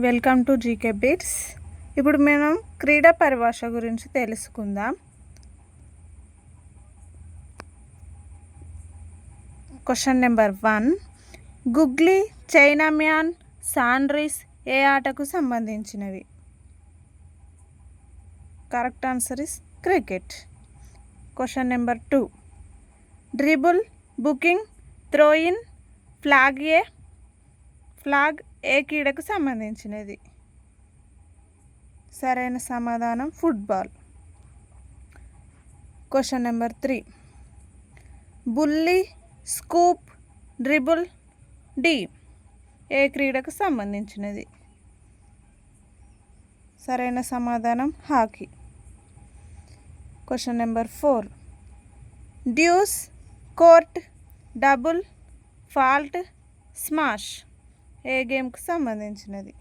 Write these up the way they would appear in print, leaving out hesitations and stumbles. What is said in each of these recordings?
Welcome to GK bits. ఇప్పుడు మనం క్రీడా పరిభాష గురించి తెలుసుకుందాం. Question number 1. Googly, chinaman, sundries ఏ ఆటకు సంబంధించినవి? Correct answer is cricket. Question number 2. Dribble, booking, throw in, flag ఏ క్రీడకు సంబంధించినది? సరైన సమాధానం football. Question number 3. Bully, scoop, dribble, D ఏ క్రీడకు సంబంధించినది? సరైన సమాధానం hockey. Question number 4. Deuce, court, double, fault, smash ఏ గేమ్కు సంబంధించినది?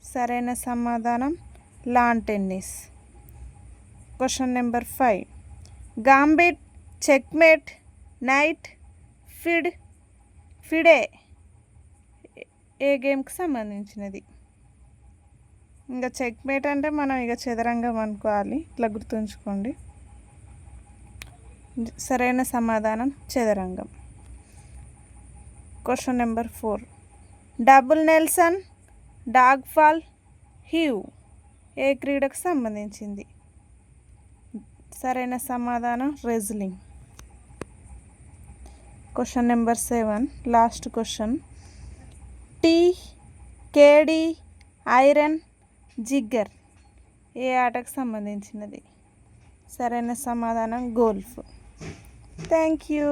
సరైన సమాధానం lawn tennis. Question number 5. Gambit, checkmate, knight, FIDE ఏ గేమ్కి సంబంధించినది? ఇంకా చెక్మేట్ అంటే మనం చదరంగం అనుకోవాలి, ఇట్లా గుర్తుంచుకోండి. సరైన సమాధానం చదరంగం. Question number 4. Double Nelson, dog fall, heave ఏ క్రీడకు సంబంధించింది? సరైన సమాధానం wrestling. Question number 7, last question. Tee, caddie, iron, jigger ఏ ఆటకు సంబంధించినది? సరైన సమాధానం గోల్ఫ్. Thank you.